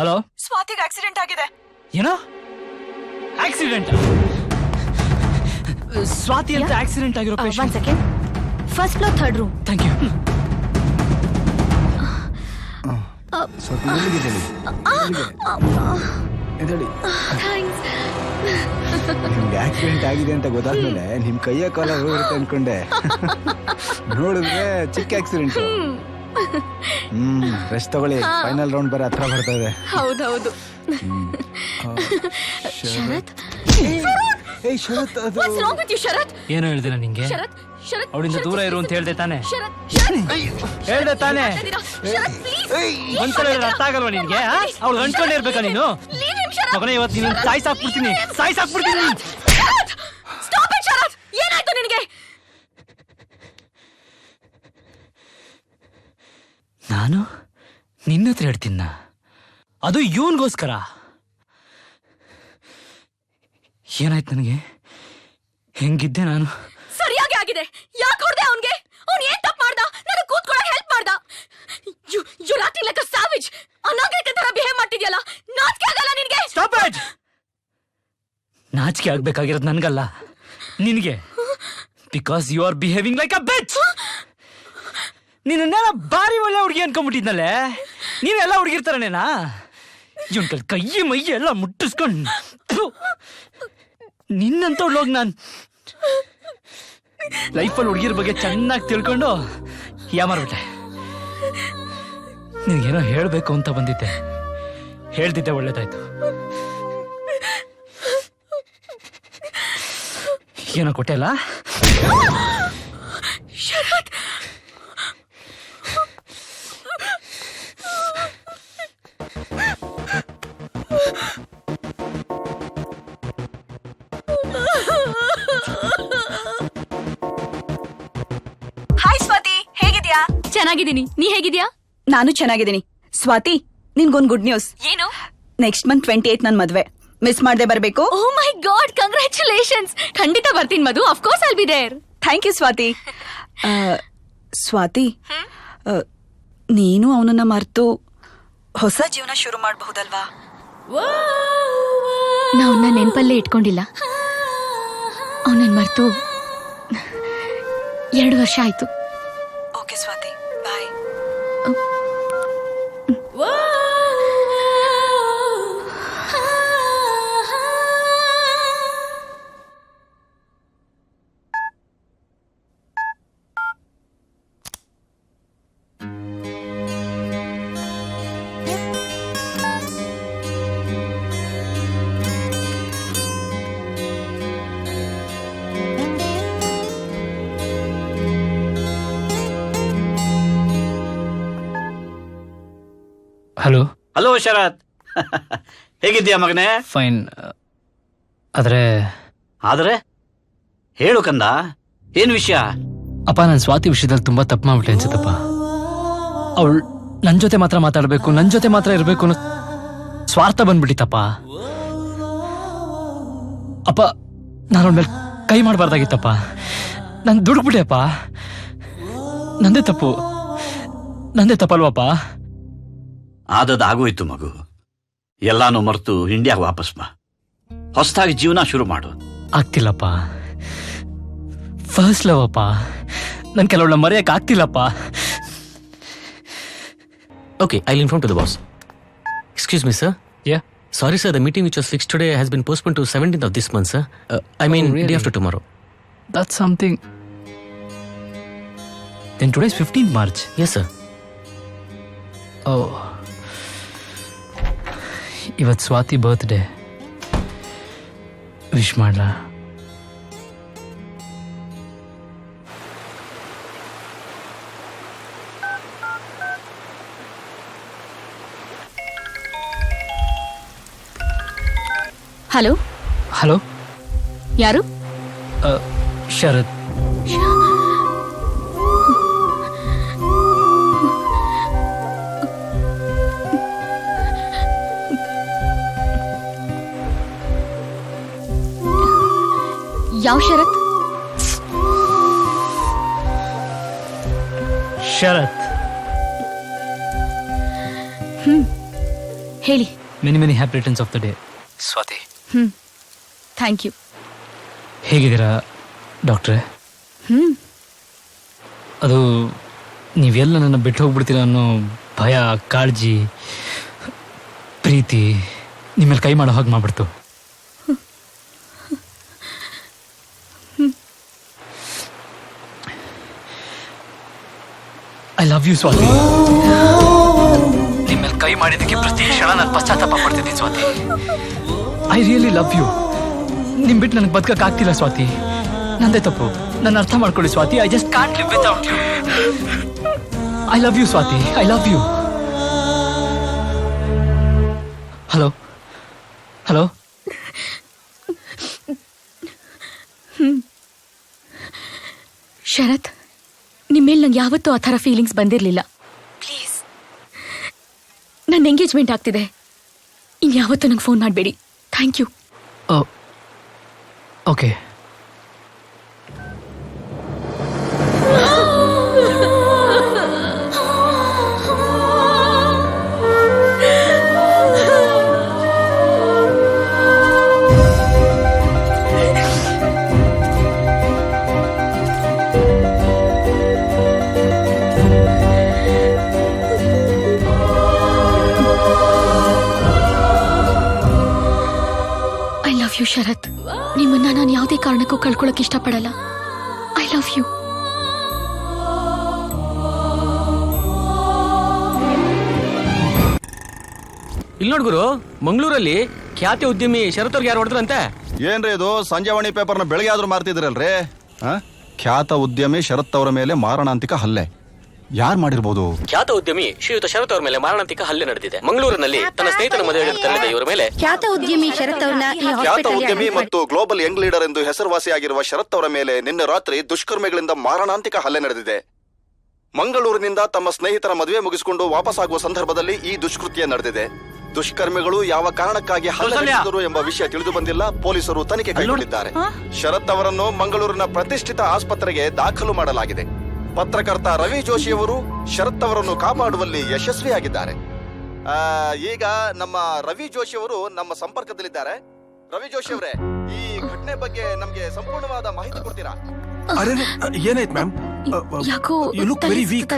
Hello, ಸ್ವಾತಿಗೆ accident ಆಗಿದೆ. ಏನೋ accident? Swati ಅಂತ ಆಕ್ಸಿಡೆಂಟ್ ಆಗಿರೋ one patient. Second. First floor third room. Thank you. ಸ್ವಲ್ಪ ಎಲ್ಲಿಗಿದ್ದೀರಿ? ಎದ್ದೇಳಿ. ನಿಮ್ಗೆ ಆಕ್ಸಿಡೆಂಟ್ ಆಗಿದೆ ಅಂತ ಗೊತ್ತಾದ್ಮೇಲೆ ನಿಮ್ ಕೈಯ ಕಾಲ ಹೋಗುತ್ತೆ ಅನ್ಕೊಂಡೆ. ನೋಡಿದ್ರೆ ಚಿಕ್ಕ ಆಕ್ಸಿಡೆಂಟ್. ರೆಸ್ಟ್ ತಗೊಳ್ಳಿ, ಫೈನಲ್ ರೌಂಡ್ ಬೇರೆ ಹತ್ರ ಬರ್ತಾ ಇದೆ. ಹೌದೌದು. ಶರತ್, ಏಯ್ ಶರತ್, ಅದು What's wrong with you, ಶರತ್? ಏನು ಹೇಳ್ದಿಲ್ಲ ನಿಂಗೆ? ಶರತ್, ಶರತ್, ಅವಳಿಂದ ದೂರ ಇರು ಅಂತ ಹೇಳ್ದೆ ತಾನೆ? ಶರತ್, ಶರತ್, ಹೇಳ್ದೆ ತಾನೆ? ಶರತ್, please. ಒಂದ್ಸಲ ಹೇಳಿದ್ರೆ ಅರ್ಥ ಆಗಲ್ವಾ ನಿನ್ಗೆ? ಅವಳು ಅಂಟ್ಕೊಂಡೇ ಇರ್ಬೇಕಾ ನೀನು? Leave him, ಶರತ್. ಮಗನೇ, ಇವತ್ತು ನೀನು ಸಾಯಿಸಾಕ್ಬಿಡ್ತೀನಿ. ಶರತ್, stop it, ಶರತ್. ಏನಾಯ್ತು ನಿನಗೆ? ನಾನು ನಿನ್ನ ಹತ್ರ ಹೇಳ್ತೀನ, ಅದು ಇವನ್ಗೋಸ್ಕರ. ಏನಾಯ್ತು ನನಗೆ? ಹೆಂಗಿದ್ದೆ ನಾನು? ಸರಿಯಾಗಿ ಆಗಿದೆ. ಯಾಕೆ ಹೊಡೆದೆ ಅವನ್ಗೆ? ಅವ್ನು ಏನ್ ತಪ್ಪು ಮಾಡ್ದ? ನನಗೆ ಕೂತ್ಕೊಳ್ಳೋ ಹೆಲ್ಪ್ ಮಾಡ್ದ. You acting like a savage. ಅನಾಗರಿಕ ತರ ಬಿಹೇವ್ ಮಾಡ್ತಿದ್ಯಲ್ಲ, ನಾಚಿಕೆ ಆಗಲ್ಲ ನಿನಗೆ? Stop it. ನಾಚಿಕೆ ಆಗ್ಬೇಕಾಗಿರೋದು ನನ್ಗಲ್ಲ, ನಿನಗೆ. Because you are behaving like a bitch. ನಿನ್ನೆಲ್ಲ ಬಾರಿ ಒಳ್ಳೆ ಹುಡುಗಿ ಅನ್ಕೊಂಡ್ಬಿಟ್ಟಿದ್ನಲ್ಲೇ. ನೀವೆಲ್ಲ ಹುಡುಗಿರ್ತಾರನೇನಾ? ಇವನ್ ಕೈ ಮೈ ಎಲ್ಲ ಮುಟ್ಟಿಸ್ಕೊಂಡು ನಿನ್ನಂತವ್ಳೋಗಿ ನಾನು ಲೈಫಲ್ಲಿ ಹುಡುಗಿರ ಬಗ್ಗೆ ಚೆನ್ನಾಗಿ ತಿಳ್ಕೊಂಡು ಯಾಮಾರ್ಬಿಟ್ಟೆ. ನಿನಗೇನೋ ಹೇಳಬೇಕು ಅಂತ ಬಂದಿದ್ದೆ, ಹೇಳ್ತಿದ್ದೆ, ಒಳ್ಳೇದಾಯ್ತು. ಏನೋ ಕೊಟ್ಟೆ ಅಲ್ಲ? ಶರತ್, ಹಾಯ್ ಸ್ವಾತಿ, ಹೇಗಿದ್ಯಾ? ಚೆನ್ನಾಗಿದ್ದೀನಿ. ನೀ ಹೇಗಿದ್ಯಾ? ನಾನು ಚೆನ್ನಾಗಿದ್ದೀನಿ. ಸ್ವಾತಿ, ನಿನ್ಗೊಂದ್ ಗುಡ್ ನ್ಯೂಸ್. ಏನು? ನೆಕ್ಸ್ಟ್ ಮಂತ್ 28 ನನ್ ಮದ್ವೆ. ಮಿಸ್ ಮಾಡದೆ ಬರ್ಬೇಕು. Oh my god, congratulations. ಖಂಡಿತ ಬರ್ತೀನಿ Madhu. Of course I'll be there. Thank you Swati. Swati, ನೀನು ಅವನನ್ನ ಮರೆತು ಹೊಸ ಜೀವನ ಶುರು ಮಾಡಬಹುದಲ್ವಾ? ನಾವನ್ನ ನೆನಪಲ್ಲೇ ಇಟ್ಕೊಂಡಿಲ್ಲ. ಅವನನ್ನ ಮರೆತು 2 ವರ್ಷ ಆಯ್ತು. ಓಕೆ ಸ್ವಾತಿ, ಬಾಯ್. ಹಲೋ. ಹಲೋ ಶರತ್, ಹೇಗಿದ್ದೀಯಾ ಮಗನೇ? ಫೈನ್. ಆದ್ರೆ ಹೇಳು ಕಂದ, ಏನ್ ವಿಷಯ? ಅಪ್ಪ, ನಾನು ಸ್ವಾತಿ ವಿಷಯದಲ್ಲಿ ತುಂಬಾ ತಪ್ಪು ಮಾಡ್ಬಿಟ್ಟೆ ಅನ್ಸುತ್ತಪ್ಪ. ಅವಳು ನನ್ನ ಜೊತೆ ಮಾತ್ರ ಮಾತಾಡಬೇಕು, ನನ್ನ ಜೊತೆ ಮಾತ್ರ ಇರಬೇಕು ಅನ್ನೋ ಸ್ವಾರ್ಥ ಬಂದ್ಬಿಟ್ಟಿತ್ತಪ್ಪ. ಅಪ್ಪ, ನಾನು ಅವಳ ಮೇಲೆ ಕೈ ಮಾಡಬಾರ್ದಾಗಿತ್ತಪ್ಪ. ನಾನು ದುಡುಕ್ಬಿಟ್ಟೆಪ್ಪ. ನಂದೇ ತಪ್ಪಲ್ವಪ್ಪ? ಆಗೋಯ್ತು ಮಗು. ಎಲ್ಲಾನು ಮರೆತು ಇಂಡಿಯಾಗೆ ವಾಪಸ್ ಬಾ. ಹೊಸದಾಗಿ ಜೀವನ ಶುರು ಮಾಡು. ಆಗ್ತಿಲ್ಲಪ್ಪ. ಫಸ್ಟ್ ಲವ್ ಅಪ್ಪ. ನನ್ ಕೆಲವಳ ಮರೆಯಕ್ಕೆ ಆಗ್ತಿಲ್ಲಪ್ಪ. Okay, I'll inform to the boss. Excuse me, sir. Yeah. Sorry, sir. The meeting which was fixed today has been postponed to 17th of this month, sir. I mean, really? day after tomorrow. That's something. Then today's 15th March. Yes, sir. Oh. ಇವತ್ತು Swathi birthday. Wish ಮಾಡ್ಲಾ? Hello. Hello, ಯಾರು? ಶರತ್. ಯಾವ ಶರತ್? ಶರತ್. ಹೇಳಿ. Many many happy returns of the day. Swathi, thank you. ಹೇಗಿದ್ದೀರಾ ಡಾಕ್ಟ್ರೆ? ಹ್ಮ್ ಅದು ನೀವೆಲ್ಲ ನನ್ನ ಬಿಟ್ಟು ಹೋಗ್ಬಿಡ್ತೀರ ಅನ್ನೋ ಭಯ, ಕಾಳಜಿ, ಪ್ರೀತಿ ನಿಮ್ಮಲ್ಲಿ ಕೈ ಮಾಡೋ ಹಾಗೆ ಮಾಡ್ಬಿಡ್ತು. I love you Swati. ನಿಮ್ಮಲ್ಲಿ ಕೈ ಮಾಡಿದ್ದಕ್ಕೆ ಪ್ರತಿ ಕ್ಷಣ ನಾನು ಪಶ್ಚಾತ್ತಾಪ ಪಡ್ತಿದ್ದೀನಿ Swati. I really love you. ನಿಮ್ ಬಿಟ್ಟು ನನಗೆ ಬದುಕಕ್ಕಾಗ್ತಿಲ್ಲ ಸ್ವಾತಿ. ನಂದೇ ತಪ್ಪು, ನನ್ನ ಅರ್ಥ ಮಾಡ್ಕೊಳ್ಳಿ Swati. I just can't live without you. I love you Swati. I love you. Hello hello. Sharath, ನಿಮ್ಮೇಲೆ ನಂಗೆ ಯಾವತ್ತೂ ಆ ಥರ ಫೀಲಿಂಗ್ಸ್ ಬಂದಿರಲಿಲ್ಲ. ಪ್ಲೀಸ್, ನನ್ನ ಎಂಗೇಜ್ಮೆಂಟ್ ಆಗ್ತಿದೆ. ಇನ್ಯಾವತ್ತೂ ನಂಗೆ ಫೋನ್ ಮಾಡಬೇಡಿ. Thank you. Okay. I love you Sharath. ನಿಮ್ಮನ್ನ ನಾನು ಯಾವುದೇ ಕಾರಣಕ್ಕೂ ಕಳ್ಕೊಳಕ್ ಇಷ್ಟಪಡಲ್ಲ. I love you. ಇಲ್ಲಿ ನೋಡ್ ಗುರು, ಮಂಗಳೂರಲ್ಲಿ ಖ್ಯಾತಿ ಉದ್ಯಮಿ ಶರತ್ ಅವ್ರಿಗೆ ಯಾರು ಹೊಡೆದ್ರಂತೆ? ಏನ್ರಿ ಇದು ಸಂಜಾವಾಣಿ ಪೇಪರ್ನ ಬೆಳಗ್ಗೆ ಆದ್ರೂ ಮಾರ್ತಿದ್ರಲ್ರಿ? ಖ್ಯಾತ ಉದ್ಯಮಿ ಶರತ್ ಅವರ ಮೇಲೆ ಮಾರಣಾಂತಿಕ ಹಲ್ಲೆ. ಯಾರು ಮಾಡಿರ್ಬೋದು? ಖ್ಯಾತ ಉದ್ಯಮಿ ಶ್ರೀಯುತ ಶರತ್ ಅವರ ಮೇಲೆ ಮಾರಣಾಂತಿಕ ಹಲ್ಲೆ ನಡೆದಿದೆ. ಮಂಗಳೂರಿನಲ್ಲಿ ತನ್ನ ಸ್ನೇಹಿತನ ಮದುವೆಗೆ ತೆರಳಿದ ಇವರ ಮೇಲೆ ಖ್ಯಾತ ಉದ್ಯಮಿ ಶರತ್ ಅವರನ್ನ ಈ ಖ್ಯಾತ ಹಾಸ್ಪಿಟಲ್ ಉದ್ಯಮಿ ಮತ್ತು ಗ್ಲೋಬಲ್ ಯಂಗ್ ಲೀಡರ್ ಎಂದು ಹೆಸರುವಾಸಿಯಾಗಿರುವ ಶರತ್ ಅವರ ಮೇಲೆ ನಿನ್ನೆ ರಾತ್ರಿ ದುಷ್ಕರ್ಮಿಗಳಿಂದ ಮಾರಣಾಂತಿಕ ಹಲ್ಲೆ ನಡೆದಿದೆ. ಮಂಗಳೂರಿನಿಂದ ತಮ್ಮ ಸ್ನೇಹಿತರ ಮದುವೆ ಮುಗಿಸಿಕೊಂಡು ವಾಪಸ್ಸಾಗುವ ಸಂದರ್ಭದಲ್ಲಿ ಈ ದುಷ್ಕೃತ್ಯ ನಡೆದಿದೆ. ದುಷ್ಕರ್ಮಿಗಳು ಯಾವ ಕಾರಣಕ್ಕಾಗಿ ಹಲ್ಲೆ ನಡೆಸಿದರು ಎಂಬ ವಿಷಯ ತಿಳಿದು ಬಂದಿಲ್ಲ. ಪೊಲೀಸರು ತನಿಖೆ ಕೈಗೊಂಡಿದ್ದಾರೆ. ಶರತ್ ಅವರನ್ನು ಮಂಗಳೂರಿನ ಪ್ರತಿಷ್ಠಿತ ಆಸ್ಪತ್ರೆಗೆ ದಾಖಲು ಮಾಡಲಾಗಿದೆ. ಪತ್ರಕರ್ತ ರವಿ ಜೋಶಿಯವರು ಶರತ್ ಅವರನ್ನು ಕಾಪಾಡುವಲ್ಲಿ ಯಶಸ್ವಿಯಾಗಿದ್ದಾರೆ. ಈಗ ನಮ್ಮ ರವಿ ಜೋಶಿ ಅವರು ನಮ್ಮ ಸಂಪರ್ಕದಲ್ಲಿದ್ದಾರೆ. ರವಿ ಜೋಶಿ ಅವರೇ, ಈ ಘಟನೆ ಬಗ್ಗೆ ನಮ್ಗೆ ಸಂಪೂರ್ಣವಾದ ಮಾಹಿತಿ ಕೊಡ್ತೀರಾ? ಅರೆ ಏನಾಯ್ತು ಮ್ಯಾಮ್? ಯಾಕೋ ಯು ಲುಕ್ ವೆರಿ ವೀಕ್.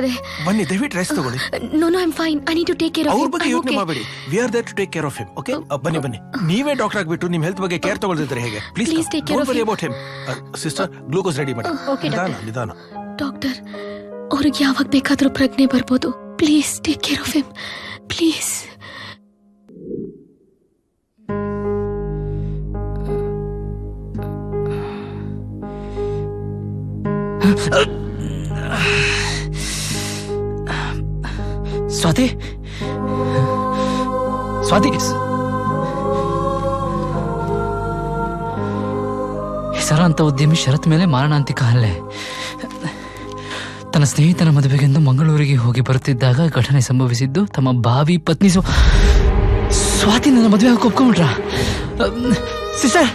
ಬನ್ನಿ ದಯವಿಟ್ಟು ರೆಸ್ಟ್ ತಗೊಳ್ಳಿ. No I am fine. I need to take care of ಅವ್ರ ಹಿಮ್. ಬಗ್ಗೆ ಯೋಚನೆ ಮಾಡಬೇಡಿ. We are there to take care of him. Okay, ಬನ್ನಿ ಬನ್ನಿ. ನೀವೇ ಡಾಕ್ಟರ್ ಆಗ್ಬಿಟ್ಟು ನಿಮ್ ಹೆಲ್ತ್ ಬಗ್ಗೆ ಕೇರ್ ತಗೊಳ್ತಿದ್ರೆ ಹೇಗೆ? Please take care don't of worry him. About him. Sister, glucose ready ಮಾಡಿ. Okay, ನಿಧಾನ ನಿಧಾನ. ಡಾಕ್ಟರ್, ಅವ್ರಿಗೆ ಯಾವಾಗ ಬೇಕಾದ್ರೂ ಪ್ರಜ್ಞೆ ಬರ್ಬೋದು. Please take care of him. Please. Swathi, Swathi, ಹೆಸರಾಂತ ಉದ್ಯಮಿ ಶರತ್ ಮೇಲೆ ಮಾರಣಾಂತಿಕ ಹಲ್ಲೆ. ತನ್ನ ಸ್ನೇಹಿತನ ಮದುವೆಗೆಂದು ಮಂಗಳೂರಿಗೆ ಹೋಗಿ ಬರುತ್ತಿದ್ದಾಗ ಘಟನೆ ಸಂಭವಿಸಿದ್ದು. ತಮ್ಮ ಭಾವಿ ಪತ್ನಿ ಸ್ವಾತಿ ನನ್ನ ಮದುವೆ ಒಪ್ಕೊಂಡ್ಬಿಟ್ರ? ಸಿಸ್ಟರ್,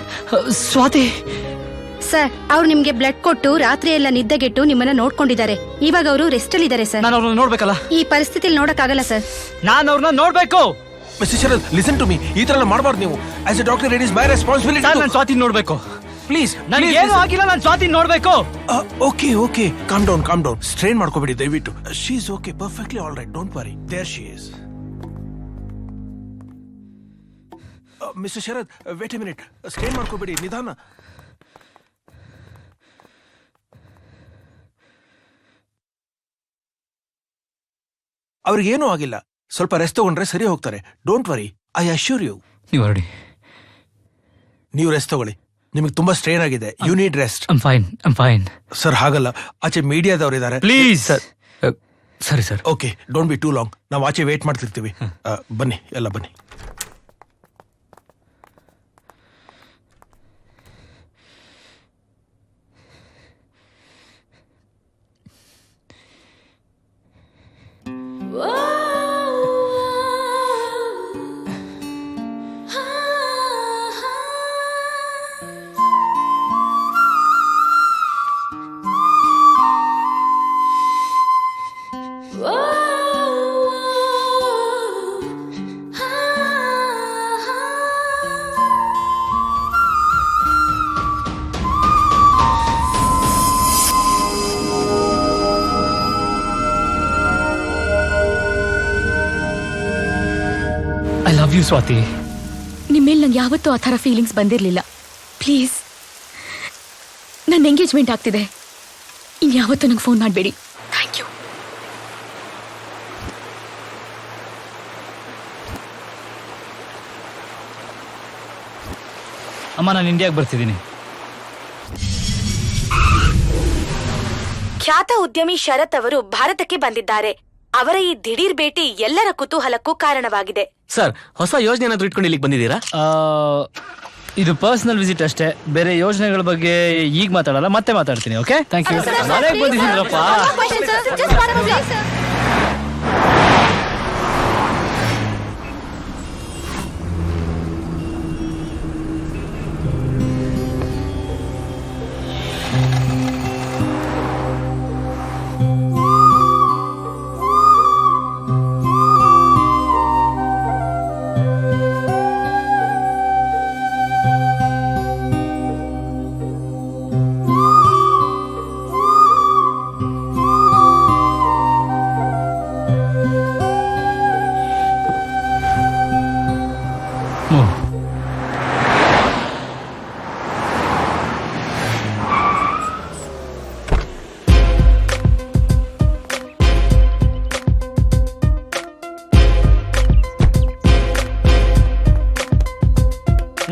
ಸ್ವಾತಿ ಸರ್, ಅವ್ರು ನಿಮ್ಗೆ ಬ್ಲಡ್ ಕೊಟ್ಟು ರಾತ್ರಿ ಎಲ್ಲ ನಿದ್ದೆಗೆಟ್ಟು ನಿಮ್ಮನ್ನ ನೋಡ್ಕೊಂಡಿದ್ದಾರೆ. ಇವಾಗ ಅವರು ರೆಸ್ಟ್ ಅಲ್ಲಿ ಇದ್ದಾರೆ ಸರ್. ನಾನು ಅವ್ರನ್ನ ನೋಡ್ಬೇಕಲ್ಲ? ಈ ಪರಿಸ್ಥಿತಿಲಿ ನೋಡಕ್ಕಾಗಲ್ಲ ಸರ್. ನಾನು ಅವ್ರನ್ನ ನೋಡ್ಬೇಕು. Mister Sharath, listen to me. ಈ ತರ ಎಲ್ಲ ಮಾಡಬಾರ್ದು ನೀವು. As a doctor it is my responsibility. ನಾನು ಸ್ವಾತಿ ನೋಡ್ಬೇಕು. ಪ್ಲೀಸ್, ನನಗೆ ಏನು ಆಗಿಲ್ಲ. ನಾನು ಸ್ವಾತಿ ನೋಡ್ಬೇಕು. Okay okay, calm down calm down. Strain ಮಾಡ್ಕೋಬೇಡಿ ದಯವಿಟ್ಟು. She is okay, perfectly all right. Don't worry. There she is. Mister Sharath, wait a minute. Strain ಮಾಡ್ಕೋಬೇಡಿ, ನಿಧಾನ. ಅವ್ರಿಗೇನೂ ಆಗಿಲ್ಲ. ಸ್ವಲ್ಪ ರೆಸ್ಟ್ ತಗೊಂಡ್ರೆ ಸರಿ ಹೋಗ್ತಾರೆ. Don't worry, I assure you. ನೀವು ಹೊರಡಿ. ನೀವು ರೆಸ್ಟ್ ತಗೊಳ್ಳಿ. ನಿಮಗೆ ತುಂಬಾ ಸ್ಟ್ರೈನ್ ಆಗಿದೆ. You need rest. I'm fine, I'm fine. Sir ಹಾಗಲ್ಲ, ಆಚೆ ಮೀಡಿಯಾದವ್ರು ಇದ್ದಾರೆ. ಪ್ಲೀಸ್. ಸರಿ sir. Okay, don't be too long. ನಾವು ಆಚೆ ವೇಟ್ ಮಾಡ್ತಿರ್ತೀವಿ. ಬನ್ನಿ, ಎಲ್ಲ ಬನ್ನಿ. Whoa. I love you Swathi. ನಿಮ್ಮೇಲೆ ನಂಗೆ ಯಾವತ್ತೂ ಆ ಥರ ಫೀಲಿಂಗ್ಸ್ ಬಂದಿರಲಿಲ್ಲ. ಪ್ಲೀಸ್, ನನ್ನ ಎಂಗೇಜ್ಮೆಂಟ್ ಆಗ್ತಿದೆ, ಇನ್ಯಾವತ್ತೂ ನಂಗೆ ಫೋನ್ ಮಾಡಬೇಡಿ. Thank you. ಅಮ್ಮ, ನಾನು ಇಂಡಿಯಾಗೆ ಬರ್ತಿದ್ದೀನಿ. ಖ್ಯಾತ ಉದ್ಯಮಿ ಶರತ್ ಅವರು ಭಾರತಕ್ಕೆ ಬಂದಿದ್ದಾರೆ. ಅವರ ಈ ದಿಢೀರ್ ಭೇಟಿ ಎಲ್ಲರ ಕುತೂಹಲಕ್ಕೂ ಕಾರಣವಾಗಿದೆ. ಸರ್, ಹೊಸ ಯೋಜನೆ ಏನಾದ್ರು ಇಟ್ಕೊಂಡು ಇಲ್ಲಿಗೆ ಬಂದಿದ್ದೀರಾ? ಇದು ಪರ್ಸನಲ್ ವಿಸಿಟ್ ಅಷ್ಟೇ. ಬೇರೆ ಯೋಜನೆಗಳ ಬಗ್ಗೆ ಈಗ ಮಾತಾಡಲ್ಲ, ಮತ್ತೆ ಮಾತಾಡ್ತೀನಿ. Okay, thank you. ಮನೆಗೆ ಬಂದಿದ್ದೀರಪ್ಪ.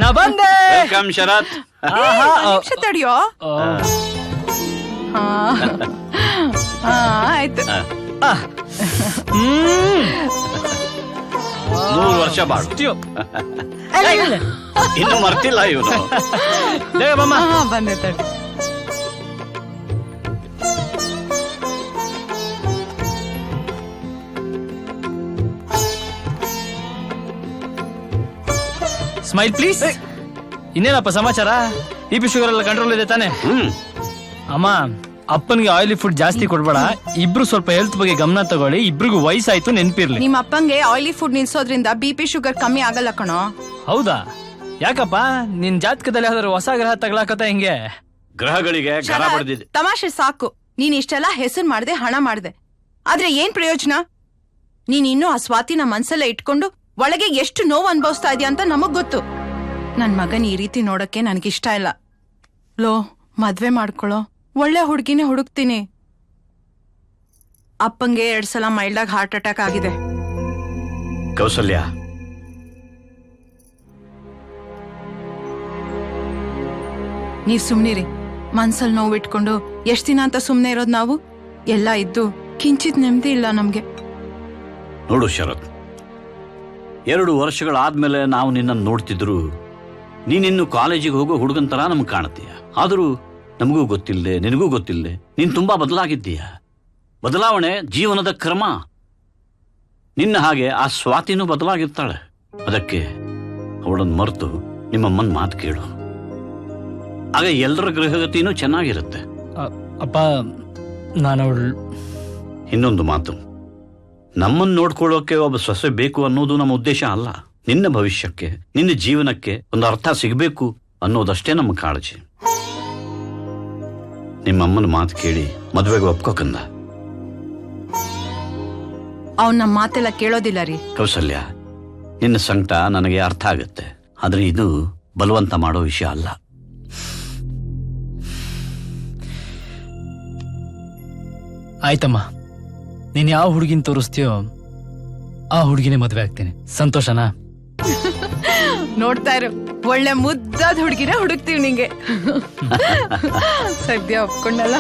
ನಾ ಬಂದೆ. ವೆಲ್ಕಮ್ ಶರತ್. ತಡಿಯೋ. ಆಯ್ತು. 100 ವರ್ಷ ಬಾಳು. ಇನ್ನು ಮರ್ತಿಲ್ಲ ಇವನು. ಬಂದೆ ತಡಿ. Smile please. ಇನ್ನೇನಪ್ಪ ಸಮಾಚಾರ? ಬಿ.ಪಿ ಶುಗರ್ ಎಲ್ಲ ಕಂಟ್ರೋಲ್ ಇದೆ ತಾನೆ? ಅಮ್ಮ, ಅಪ್ಪನ್ಗೆ ಆಯಿಲಿ ಫುಡ್ ಜಾಸ್ತಿ ಕೊಡ್ಬೇಡ. ಇಬ್ರು ಸ್ವಲ್ಪ ಹೆಲ್ತ್ ಬಗ್ಗೆ ಗಮನ ತಗೊಳ್ಳಿ. ಇಬ್ರಿಗೂ ವಯಸ್ಸಾಯ್ತು, ನೆನ್ಪಿರ್ಲಿ. ನಿಮ್ಮ ಅಪ್ಪಂಗೆ ಆಯಿಲಿ ಫುಡ್ ನಿಲ್ಸೋದ್ರಿಂದ BP ಶುಗರ್ ಕಮ್ಮಿ ಆಗಲ್ಲ ಕಣೋ. ಹೌದಾ? ಯಾಕಪ್ಪ, ನಿನ್ ಜಾತಕದಲ್ಲಿ ಯಾವ್ದಾದ್ರು ಹೊಸ ಗ್ರಹ ತಗೊಳಕತ್ತ ಹೆಂಗೆ? ಗ್ರಹಗಳಿಗೆ ಗರ ಬಡ್ದಿದೆ. ತಮಾಷೆ ಸಾಕು. ನೀನ್ ಇಷ್ಟೆಲ್ಲ ಹೆಸರು ಮಾಡ್ದೆ, ಹಣ ಮಾಡ್ದೆ, ಆದ್ರೆ ಏನ್ ಪ್ರಯೋಜನ? ನೀನ್ ಇನ್ನೂ ಆ ಸ್ವಾತಿನ ಮನ್ಸಲ್ಲೇ ಇಟ್ಕೊಂಡು ಒಳಗೆ ಎಷ್ಟು ನೋವು ಅನ್ಭವಿಸ್ತಾ ಇದೆಯಾ ಅಂತ ನಮಗ್ ಗೊತ್ತು. ನನ್ ಮಗನ್ ಈ ರೀತಿ ನೋಡಕ್ಕೆ ನನ್ಗಿಷ್ಟ ಇಲ್ಲ. ಲೋ, ಮದ್ವೆ ಮಾಡ್ಕೊಳ್ಳೋ, ಒಳ್ಳೆ ಹುಡುಗಿನೇ ಹುಡುಕ್ತೀನಿ. ಅಪ್ಪಂಗೆ 2 ಸಲ ಮೈಲ್ಡಾಗ್ ಹಾರ್ಟ್ ಅಟ್ಯಾಕ್ ಆಗಿದೆ. ಕೌಸಲ್ಯ, ನೀವ್ ಸುಮ್ನಿರಿ. ಮನ್ಸಲ್ ನೋವು ಇಟ್ಕೊಂಡು ಎಷ್ಟ್ ದಿನ ಅಂತ ಸುಮ್ನೆ ಇರೋದ್ ನಾವು? ಎಲ್ಲ ಇದ್ದು ಕಿಂಚಿತ್ ನೆಮ್ಮದಿ ಇಲ್ಲ ನಮ್ಗೆ. ನೋಡು ಶರತ್, 2 ವರ್ಷಗಳಾದ್ಮೇಲೆ ನಾವು ನಿನ್ನನ್ನು ನೋಡ್ತಿದ್ರು ನೀನಿನ್ನು ಕಾಲೇಜಿಗೆ ಹೋಗೋ ಹುಡುಗನ್ ತರ ನಮ್ಗೆ ಕಾಣುತ್ತೀಯ. ಆದರೂ ನಮಗೂ ಗೊತ್ತಿಲ್ಲದೆ, ನಿನಗೂ ಗೊತ್ತಿಲ್ಲದೆ ನೀನು ತುಂಬಾ ಬದಲಾಗಿದ್ದೀಯ. ಬದಲಾವಣೆ ಜೀವನದ ಕ್ರಮ. ನಿನ್ನ ಹಾಗೆ ಆ ಸ್ವಾತಿನೂ ಬದಲಾಗಿರ್ತಾಳೆ. ಅದಕ್ಕೆ ಅವಳನ್ನು ಮರೆತು ನಿಮ್ಮಮ್ಮನ ಮಾತು ಕೇಳು. ಆಗ ಎಲ್ಲರ ಗೃಹಗತಿನೂ ಚೆನ್ನಾಗಿರುತ್ತೆ. ಅಪ್ಪ, ನಾನು ಇನ್ನೊಂದು ಮಾತು, ನಮ್ಮನ್ನು ನೋಡ್ಕೊಳ್ಳೋಕೆ ಒಬ್ಬ ಸೊಸೆ ಬೇಕು ಅನ್ನೋದು ನಮ್ಮ ಉದ್ದೇಶ ಅಲ್ಲ. ನಿನ್ನ ಭವಿಷ್ಯಕ್ಕೆ, ನಿನ್ನ ಜೀವನಕ್ಕೆ ಒಂದು ಅರ್ಥ ಸಿಗಬೇಕು ಅನ್ನೋದಷ್ಟೇ ನಮ್ಮ ಕಾಳಜಿ. ನಿಮ್ಮಮ್ಮನ ಮಾತು ಕೇಳಿ ಮದುವೆಗೆ ಒಪ್ಕೋಕಂದ. ಅವ್ನ ನಮ್ಮ ಮಾತೆಲ್ಲ ಕೇಳೋದಿಲ್ಲ ರೀ. ಕೌಸಲ್ಯ, ನಿನ್ನ ಸಂಕಟ ನನಗೆ ಅರ್ಥ ಆಗುತ್ತೆ, ಆದ್ರೆ ಇದು ಬಲವಂತ ಮಾಡೋ ವಿಷಯ ಅಲ್ಲ. ಆಯ್ತಮ್ಮ, ನೀನ್ ಯಾವ ಹುಡುಗಿನ ತೋರಿಸ್ತೀಯೋ ಆ ಹುಡುಗಿನೇ ಮದ್ವೆ ಆಗ್ತೇನೆ. ಸಂತೋಷನಾ? ನೋಡ್ತಾ ಇರು, ಒಳ್ಳೆ ಮುದ್ದಾದ ಹುಡುಗಿನ ಹುಡುಕ್ತೀವಿ ನಿಂಗೆ. ಸದ್ಯ ಒಪ್ಕೊಂಡಲ್ಲ.